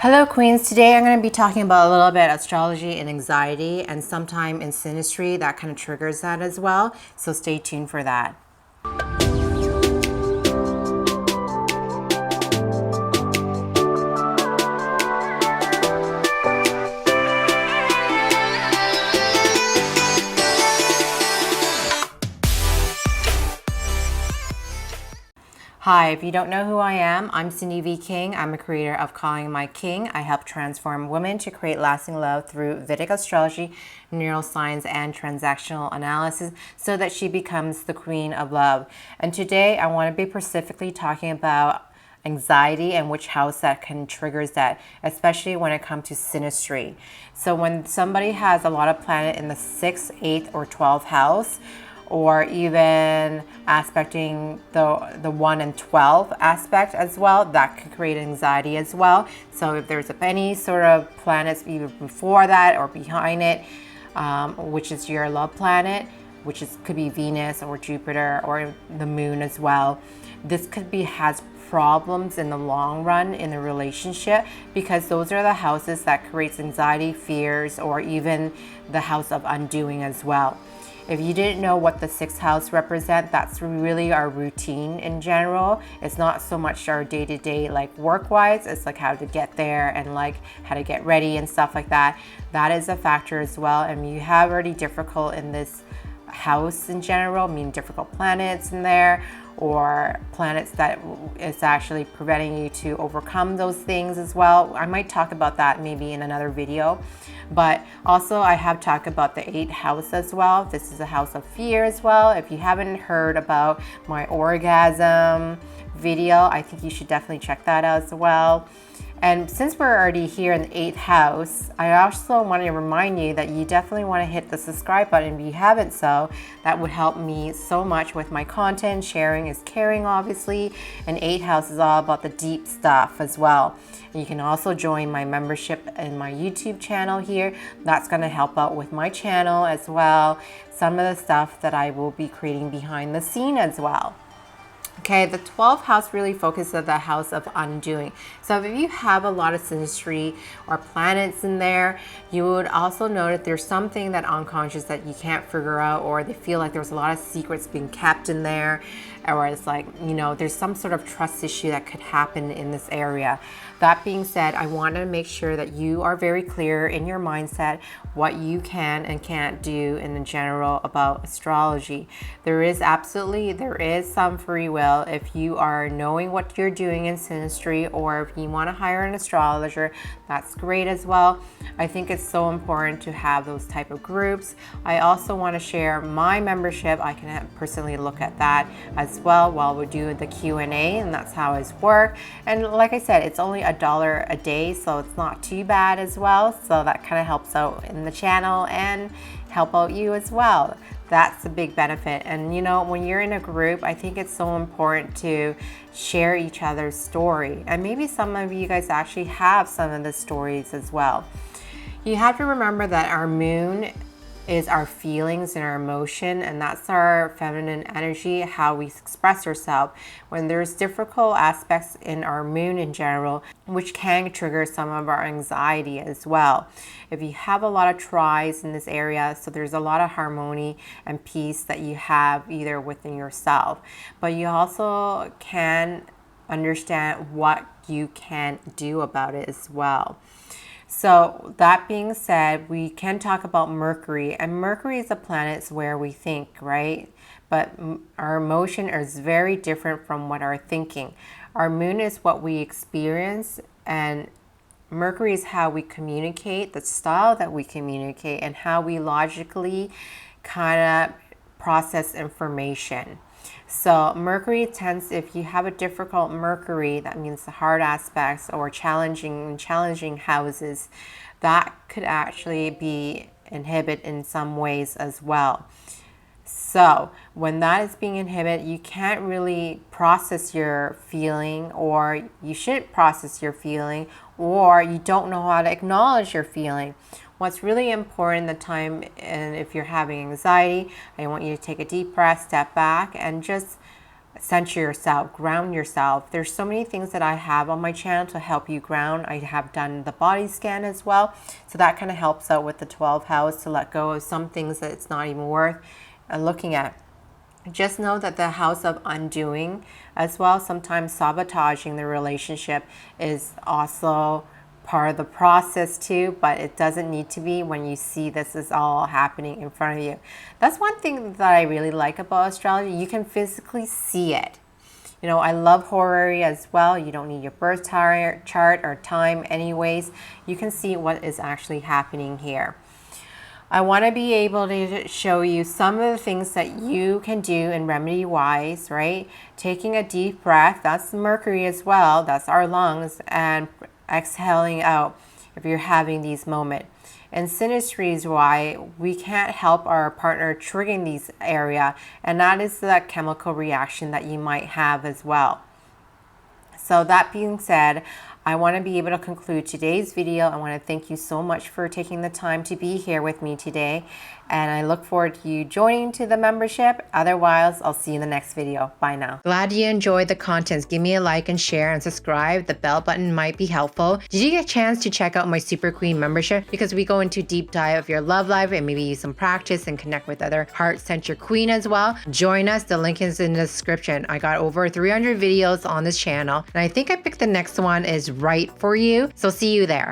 Hello Queens, today I'm going to be talking about a little bit astrology and anxiety and sometime in synastry that kind of triggers that as well. So stay tuned for that. Hi, if you don't know who I am, I'm Sindy V King. I'm a creator of Calling My King. I help transform women to create lasting love through Vedic astrology, neuroscience, and transactional analysis so that she becomes the queen of love. And today I want to be specifically talking about anxiety and which house that can triggers that, especially when it comes to synastry. So when somebody has a lot of planet in the 6th, 8th, or 12th house, or even aspecting the 1 and 12 aspect as well, that could create anxiety as well. So if there's any sort of planets either before that or behind it, which is your love planet, could be Venus or Jupiter or the moon as well, this could be has problems in the long run in the relationship, because those are the houses that creates anxiety, fears, or even the house of undoing as well. If you didn't know what the 6th house represent, that's really our routine in general. It's not so much our day-to-day like work-wise, it's like how to get there and like how to get ready and stuff like that. That is a factor as well. And you have already difficult in this house in general, meaning difficult planets in there, or planets that is actually preventing you to overcome those things as well. I might talk about that maybe in another video. But also I have talked about the 8th house as well. This is a house of fear as well. If you haven't heard about my orgasm video, I think you should definitely check that out as well. And since we're already here in the 8th house, I also want to remind you that you definitely want to hit the subscribe button if you haven't so. That would help me so much with my content. Sharing is caring, obviously. And 8th house is all about the deep stuff as well. And you can also join my membership in my YouTube channel here. That's going to help out with my channel as well. Some of the stuff that I will be creating behind the scene as well. Okay, the 12th house really focuses on the house of undoing. So if you have a lot of synastry or planets in there, you would also notice there's something that unconscious that you can't figure out, or they feel like there's a lot of secrets being kept in there, or it's like, you know, there's some sort of trust issue that could happen in this area. That being said, I want to make sure that you are very clear in your mindset what you can and can't do in the general about astrology. There is some free will if you are knowing what you're doing in synastry, or if you want to hire an astrologer, that's great as well. I think it's so important to have those type of groups. I also want to share my membership. I can personally look at that as well while we do the Q&A, and that's how it's work. And like I said, it's only $1 a day, so it's not too bad as well. So that kind of helps out in the channel and help out you as well. That's a big benefit. And you know, when you're in a group, I think it's so important to share each other's story. And maybe some of you guys actually have some of the stories as well. You have to remember that our moon is our feelings and our emotion, and that's our feminine energy, how we express ourselves. When there's difficult aspects in our moon in general, which can trigger some of our anxiety as well. If you have a lot of tries in this area, so there's a lot of harmony and peace that you have either within yourself, but you also can understand what you can do about it as well. So that being said, we can talk about Mercury, and Mercury is a planet where we think, right? But our emotion is very different from what our thinking. Our moon is what we experience, and Mercury is how we communicate, the style that we communicate, and how we logically kind of process information. So Mercury tends, if you have a difficult Mercury, that means the hard aspects or challenging houses, that could actually be inhibited in some ways as well. So when that is being inhibited, you can't really process your feeling, or you shouldn't process your feeling, or you don't know how to acknowledge your feeling. What's really important the time, and if you're having anxiety, I want you to take a deep breath, step back, and just center yourself, ground yourself. There's so many things that I have on my channel to help you ground. I have done the body scan as well. So that kind of helps out with the 12th house to let go of some things that it's not even worth looking at. Just know that the house of undoing as well, sometimes sabotaging the relationship is also part of the process too, but it doesn't need to be when you see this is all happening in front of you. That's one thing that I really like about astrology. You can physically see it. You know, I love horary as well. You don't need your birth chart or time anyways. You can see what is actually happening here. I want to be able to show you some of the things that you can do in remedy wise, right? Taking a deep breath, that's Mercury as well, that's our lungs, and exhaling out if you're having these moments. And Synastry is why we can't help our partner triggering these area, and that is that chemical reaction that you might have as well. So that being said, I want to be able to conclude today's video. I want to thank you so much for taking the time to be here with me today. And I look forward to you joining to the membership. Otherwise, I'll see you in the next video. Bye now. Glad you enjoyed the contents. Give me a like and share and subscribe. The bell button might be helpful. Did you get a chance to check out my Super Queen membership? Because we go into deep dive of your love life and maybe use some practice and connect with other heart-centered queen as well. Join us. The link is in the description. I got over 300 videos on this channel. And I think I picked the next one is right for you. So see you there.